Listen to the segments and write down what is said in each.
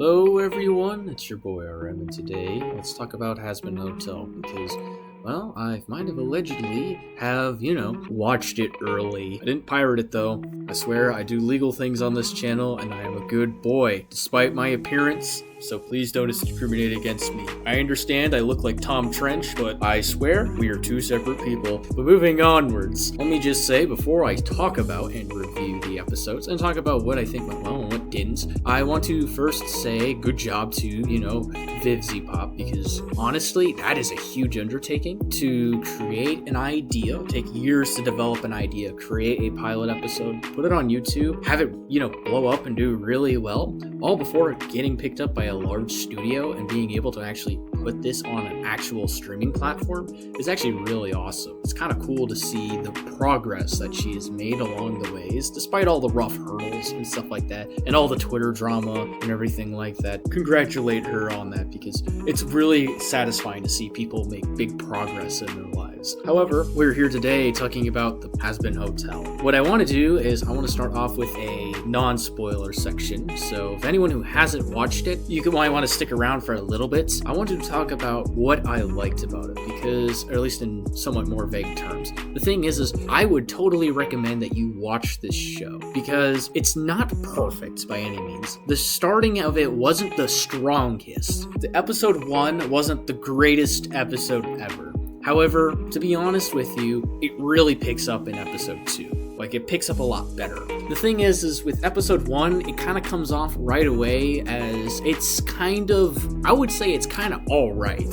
Hello everyone, it's your boy RM, and today let's talk about Hazbin Hotel because, well, I might have allegedly have, watched it early. I didn't pirate it though. I swear I do legal things on this channel and I am a good boy, despite my appearance, so please don't discriminate against me. I understand I look like Tom Trench, but I swear we are two separate people. But moving onwards, let me just say before I talk about and review the episodes and talk about what I think went well and what didn't, I want to first say good job to, VivZpop, because honestly, that is a huge undertaking to create an idea, take years to develop an idea, create a pilot episode, put it on YouTube, have it, blow up and do really well, all before getting picked up by a large studio and being able to actually put this on an actual streaming platform is actually really awesome. It's kind of cool to see the progress that she has made along the ways, despite all the rough hurdles and stuff like that, and all the Twitter drama and everything like that. Congratulate her on that, because it's really satisfying to see people make big progress in their lives. However, we're here today talking about the Hazbin Hotel. What I want to do is I want to start off with a non-spoiler section, so if anyone who hasn't watched it, you might want to stick around for a little bit. I want to talk about what I liked about it, because, or at least in somewhat more vague terms. The thing is I would totally recommend that you watch this show, because it's not perfect by any means. The starting of it wasn't the strongest. The episode 1 wasn't the greatest episode ever. However, to be honest with you, it really picks up in episode 2. It picks up a lot better. The thing is with episode 1, it kind of comes off right away as it's kind of, I would say it's kind of alright.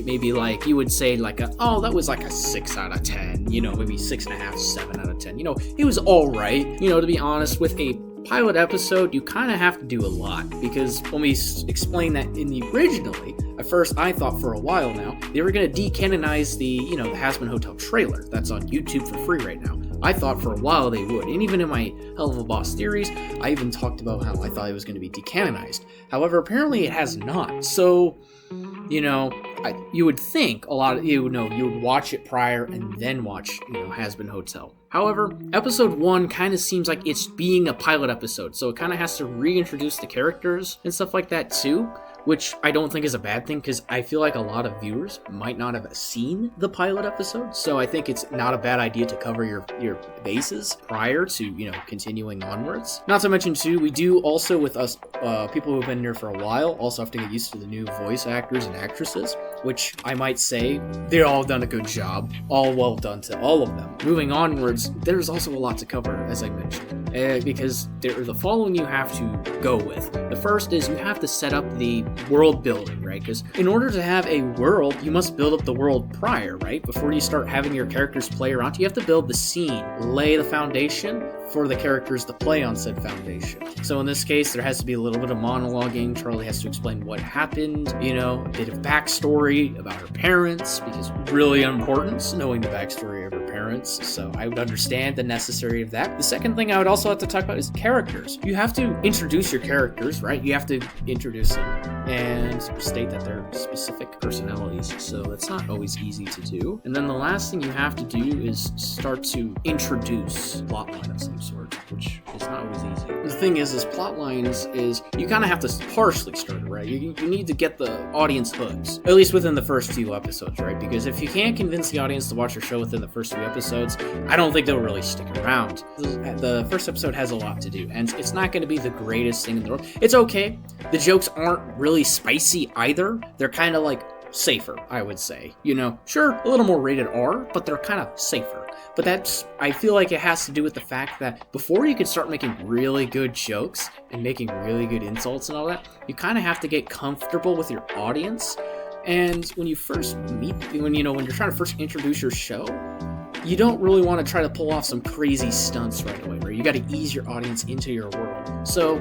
Maybe you would say that was a 6 out of 10, maybe 6.5, 7 out of 10. It was alright. To be honest, with a pilot episode, you kind of have to do a lot, because when we explain that in the originally, at first I thought for a while now, they were going to decanonize the Hazbin Hotel trailer that's on YouTube for free right now. I thought for a while they would, and even in my Hell of a Boss theories, I even talked about how I thought it was going to be decanonized. However, apparently it has not, so, you would think a lot of, you would watch it prior and then watch, Hazbin Hotel. However, episode 1 kind of seems like it's being a pilot episode, so it kind of has to reintroduce the characters and stuff like that too, which I don't think is a bad thing, because I feel like a lot of viewers might not have seen the pilot episode, so I think it's not a bad idea to cover your bases prior to, continuing onwards. Not to mention too, we do also, with us people who have been here for a while, also have to get used to the new voice actors and actresses, which I might say they're all done a good job. All well done to all of them. Moving onwards, there's also a lot to cover, as I mentioned, because there are the following you have to go with. The first is you have to set up the world building, right? Because in order to have a world, you must build up the world prior, right? Before you start having your characters play around, you have to build the scene, lay the foundation for the characters to play on said foundation. So in this case, there has to be a little bit of monologuing. Charlie has to explain what happened, a bit of backstory about her parents, because really important knowing the backstory of her parents. So I would understand the necessity of that. The second thing I would also have to talk about is characters. You have to introduce your characters, right? You have to introduce them and state that they're specific personalities. So that's not always easy to do. And then the last thing you have to do is start to introduce plotline of some sort, which is not always easy. The thing is plot lines is you kind of have to partially start it, right? You need to get the audience hooked, at least within the first few episodes, right? Because if you can't convince the audience to watch your show within the first few episodes, I don't think they'll really stick around. The first episode has a lot to do, and it's not going to be the greatest thing in the world. It's okay. The jokes aren't really spicy either. They're kind of safer, I would say. Sure, a little more rated R, but they're kind of safer. But I feel like it has to do with the fact that before you can start making really good jokes and making really good insults and all that, you kind of have to get comfortable with your audience. And when you first meet, when you're trying to first introduce your show, you don't really want to try to pull off some crazy stunts right away, right? You got to ease your audience into your world. So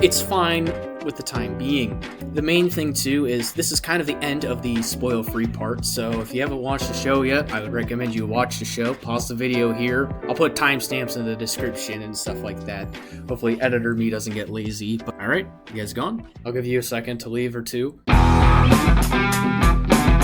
it's fine with the time being. The main thing too is this is kind of the end of the spoil-free part, so if you haven't watched the show yet, I would recommend you watch the show. Pause the video here. I'll put timestamps in the description and stuff like that. Hopefully editor me doesn't get lazy. But alright, you guys gone? I'll give you a second to leave or two.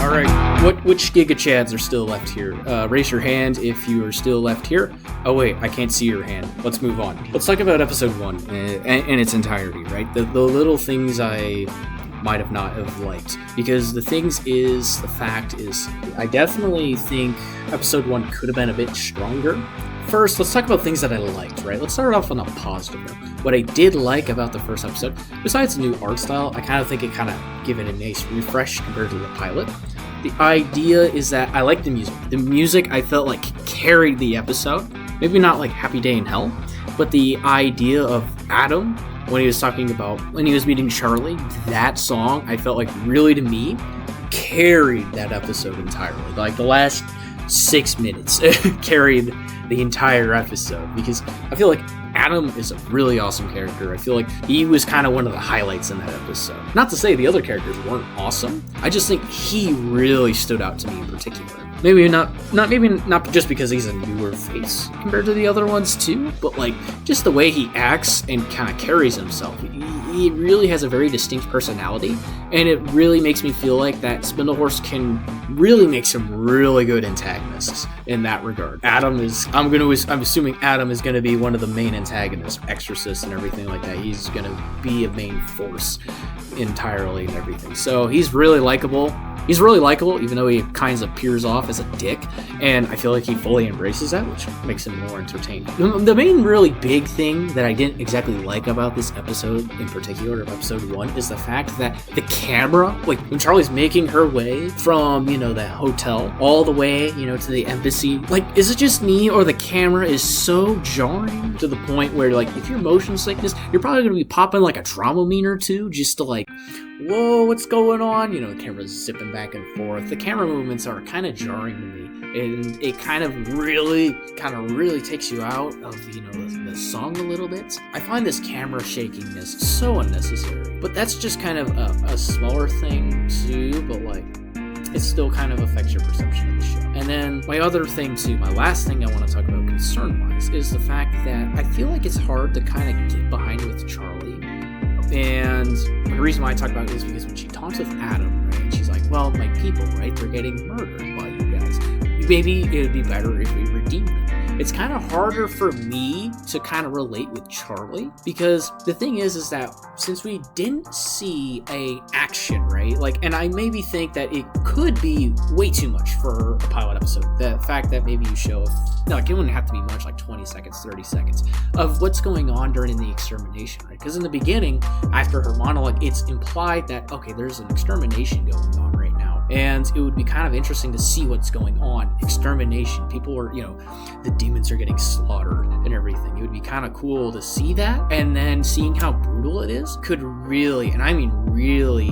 All right, which Giga Chads are still left here? Raise your hand if you are still left here. Oh wait, I can't see your hand. Let's move on. Let's talk about episode 1 in its entirety, right? The little things I might have not have liked, because the fact is, I definitely think episode 1 could have been a bit stronger. First, let's talk about things that I liked, right? Let's start off on a positive note. What I did like about the first episode, besides the new art style, I kind of think it kind of gave it a nice refresh compared to the pilot. The idea is that I like the music. The music, I felt like, carried the episode. Maybe not like Happy Day in Hell, but the idea of Adam, when he was meeting Charlie, that song, I felt like really, to me, carried that episode entirely. Like the last 6 minutes carried the entire episode, because I feel like Adam is a really awesome character. I feel like he was kind of one of the highlights in that episode. Not to say the other characters weren't awesome. I just think he really stood out to me in particular. Maybe not just because he's a newer face compared to the other ones too, but like just the way he acts and kind of carries himself. He really has a very distinct personality, and it really makes me feel like that Spindlehorse can really make some really good antagonists in that regard. I'm assuming Adam is going to be one of the main antagonists, Exorcist and everything like that. He's going to be a main force entirely and everything. So he's really likable. He's really likable, even though he kind of appears off as a dick, and I feel like he fully embraces that, which makes him more entertaining. The main really big thing that I didn't exactly like about this episode, in particular of episode 1, is the fact that the camera, like when Charlie's making her way from, that hotel all the way, to the embassy, like, is it just me, or the camera is so jarring to the point where, like, if you're motion sickness, you're probably going to be popping like a Dramamine or two just to like, whoa, what's going on? The camera's zipping back and forth. The camera movements are kind of jarring to me, and it kind of really takes you out of, the song a little bit. I find this camera shakiness so unnecessary, but that's just kind of a smaller thing too, but like, it still kind of affects your perception of the show. And then my other thing too, my last thing I want to talk about concern-wise, is the fact that I feel like it's hard to kind of get behind with Charlie. And the reason why I talk about it is because when she talks with Adam, right, she's like, well, my people, right, they're getting murdered by you guys. Maybe it would be better if we redeem them. It's kind of harder for me to kind of relate with Charlie, because the thing is that since we didn't see a action, right, like, and I maybe think that it could be way too much for a pilot episode. The fact that maybe you show, it wouldn't have to be much, like 20 seconds, 30 seconds of what's going on during the extermination, right? Because in the beginning, after her monologue, it's implied that, okay, there's an extermination going on right now. And it would be kind of interesting to see what's going on. Extermination. People are, the demons are getting slaughtered and everything. It would be kind of cool to see that. And then seeing how brutal it is could really, and I mean really,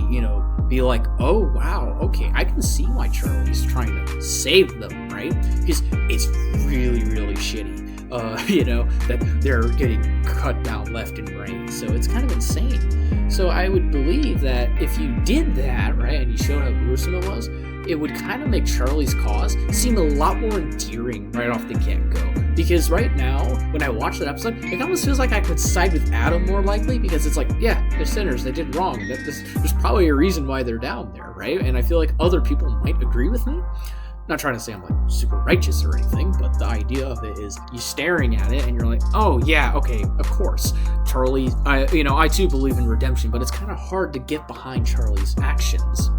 be like, oh, wow, okay, I can see why Charlie's trying to save them, right? Because it's really, really shitty. That they're getting cut down left and right. So it's kind of insane. So I would believe that if you did that, right, and you showed how gruesome it was, it would kind of make Charlie's cause seem a lot more endearing right off the get-go. Because right now, when I watch that episode, it almost feels like I could side with Adam more likely, because it's like, yeah, they're sinners, they did wrong. There's probably a reason why they're down there, right? And I feel like other people might agree with me. Not trying to say I'm like super righteous or anything, but the idea of it is you staring at it and you're like, oh yeah, okay, of course, Charlie, I too believe in redemption, but it's kind of hard to get behind Charlie's actions,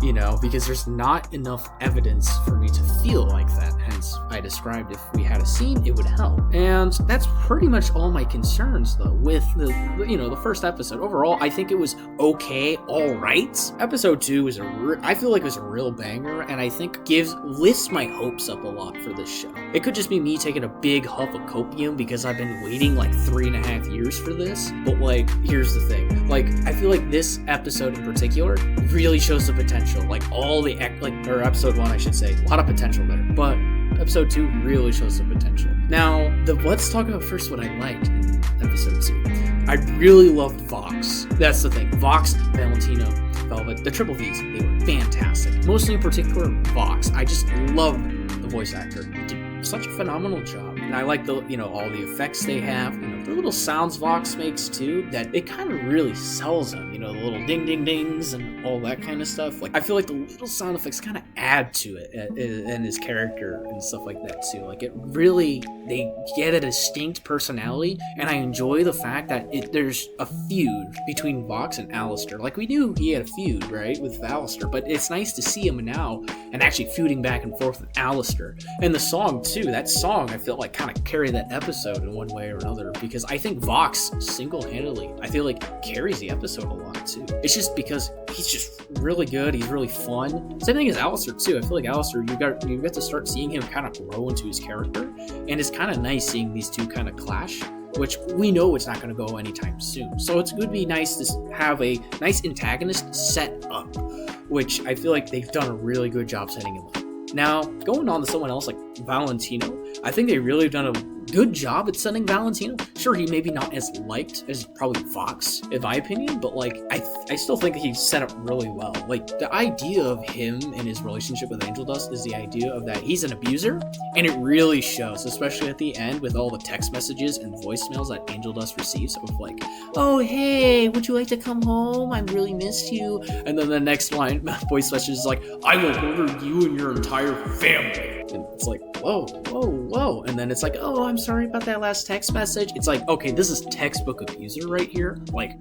because there's not enough evidence for me to feel like that. Hence, I described if we had a scene, it would help. And that's pretty much all my concerns though with the first episode. Overall, I think it was okay, all right. Episode 2 was I feel like it was a real banger, and I think lifts my hopes up a lot for this show. It could just be me taking a big huff of copium because I've been waiting like 3.5 years for this, but like, here's the thing, like, I feel like this episode in particular really shows the potential, like or episode 1 I should say, a lot of potential there, but episode 2 really shows the potential. Now, let's talk about first what I liked in episode 2. I really loved Vox. That's the thing. Vox, Valentino, Velvet, the triple V's, they were fantastic. Mostly in particular, Vox. I just loved the voice actor. He did such a phenomenal job. And I like the, all the effects they have, the little sounds Vox makes too, that it kind of really sells them. the little ding ding dings and all that kind of stuff. Like, I feel like the little sound effects kind of add to it and his character and stuff like that too. Like, it really, they get a distinct personality, and I enjoy the fact that there's a feud between Vox and Alistair. Like, we knew he had a feud, right, with Alistair, but it's nice to see him now and actually feuding back and forth with Alistair. And the song too, that song I feel like kind of carried that episode in one way or another, because I think Vox single-handedly, I feel like, carries the episode a lot too. It's just because he's just really good, he's really fun. Same thing as Alistair too. I feel like Alistair, you get to start seeing him kind of grow into his character, and it's kind of nice seeing these two kind of clash, which we know it's not going to go anytime soon. So it's going to be nice to have a nice antagonist set up, which I feel like they've done a really good job setting him up. Now, going on to someone else like Valentino, I think they really have done a good job at setting Valentino. Sure, he may be not as liked as probably Vox, in my opinion, but like I still think that he's set up really well. Like, the idea of him and his relationship with Angel Dust is the idea of that he's an abuser, and it really shows, especially at the end with all the text messages and voicemails that Angel Dust receives of like, oh hey, would you like to come home? I really miss you. And then the next line voice message is like, I will murder you and your entire family. And it's like, whoa. And then it's like, oh, I'm sorry about that last text message. It's like, okay, this is textbook abuser right here. Like,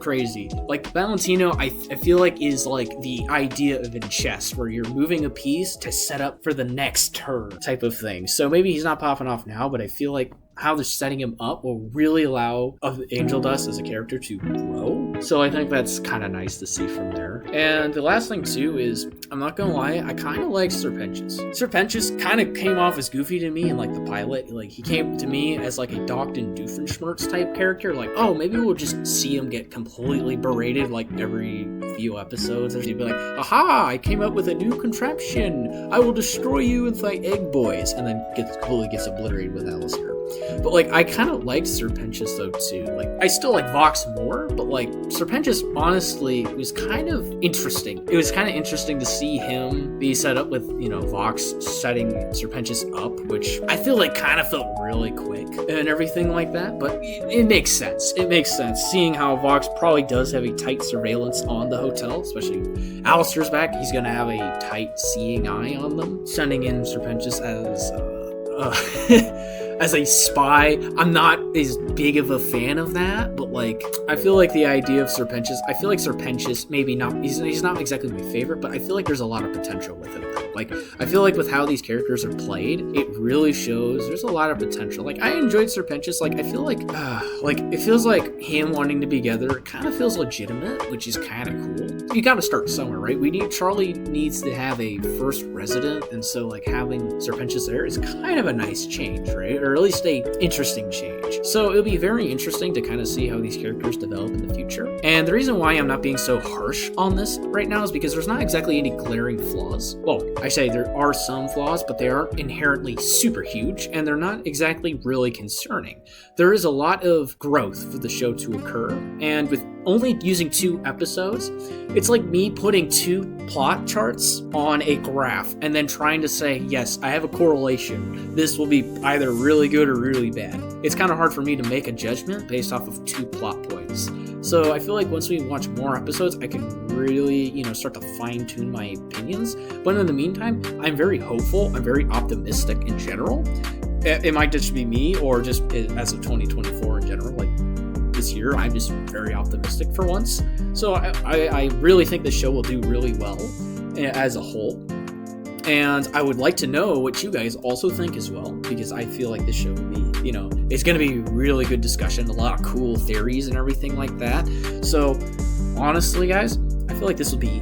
crazy. Like, Valentino, I feel like is like the idea of in chess, where you're moving a piece to set up for the next turn type of thing. So maybe he's not popping off now, but I feel like how they're setting him up will really allow Angel Dust as a character to grow. So I think that's kind of nice to see from there. And the last thing too is, I'm not gonna lie, I kind of like Serpentius. Serpentius kind of came off as goofy to me in like the pilot. Like, he came to me as like a Dr. Doofenshmirtz type character. Like, oh, maybe we'll just see him get completely berated like every few episodes. Or he'd be like, aha, I came up with a new contraption. I will destroy you with my egg boys. And then completely gets obliterated with Alistair. But like, I kind of liked Serpentius though too. Like, I still like Vox more, but like Serpentius honestly was kind of interesting. It was kind of interesting to see him be set up with, Vox setting Serpentius up, which I feel like kind of felt really quick and everything like that. But it makes sense. It makes sense seeing how Vox probably does have a tight surveillance on the hotel, especially Alistair's back. He's gonna have a tight seeing eye on them, sending in Serpentius as as a spy. I'm not as big of a fan of that, but like, I feel like the idea of Serpentius, I feel like Serpentius maybe not, he's not exactly my favorite, but I feel like there's a lot of potential with him. Like, I feel like with how these characters are played, it really shows there's a lot of potential. Like, I enjoyed Serpentius. Like, I feel like it feels like him wanting to be together, it kind of feels legitimate, which is kind of cool. You gotta start somewhere, right? Charlie needs to have a first resident, and so like having Serpentius there is kind of a nice change, right? Or at least a interesting change. So it'll be very interesting to kind of see how these characters develop in the future. And the reason why I'm not being so harsh on this right now is because there's not exactly any glaring flaws. Well, I say there are some flaws, but they aren't inherently super huge, and they're not exactly really concerning. There is a lot of growth for the show to occur, and with only using 2 episodes, it's like me putting 2 plot charts on a graph and then trying to say, yes, I have a correlation. This will be either really good or really bad. It's kind of hard for me to make a judgment based off of 2 plot points. So I feel like once we watch more episodes, I can really, start to fine-tune my opinions. But in the meantime, I'm very hopeful. I'm very optimistic in general. It might just be me, or just as of 2024 in general. Like, this year, I'm just very optimistic for once. So I really think the show will do really well as a whole. And I would like to know what you guys also think as well, because I feel like this show will be, it's going to be really good discussion, a lot of cool theories and everything like that. So honestly, guys, I feel like this will be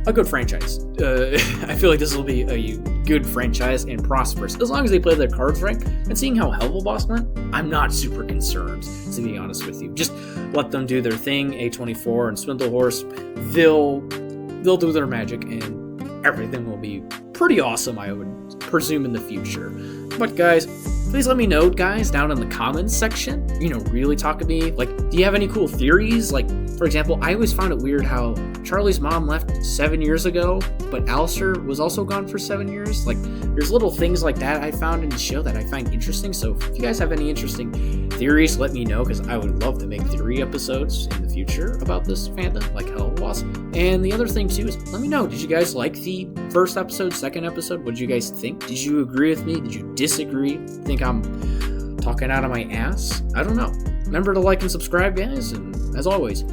a good franchise. I feel like this will be a good franchise and prosperous, as long as they play their cards right. And seeing how Helvelboss went, I'm not super concerned, to be honest with you. Just let them do their thing. A24 and Swindlehorse, they'll do their magic, and everything will be pretty awesome, I would presume, in the future. But guys, please let me know, guys, down in the comments section. Really talk to me. Like, do you have any cool theories? Like, For example, I always found it weird how Charlie's mom left 7 years ago, but Alistair was also gone for 7 years. Like, there's little things like that I found in the show that I find interesting. So if you guys have any interesting theories, let me know, because I would love to make theory episodes in the future about this fandom, like Hell was. And the other thing too is, let me know, did you guys like the first episode, second episode? What did you guys think? Did you agree with me? Did you disagree? Think I'm talking out of my ass? I don't know. Remember to like and subscribe, guys, and as always,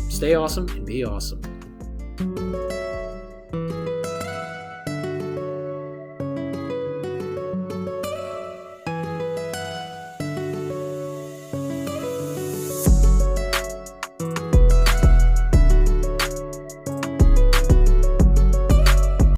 stay awesome and be awesome.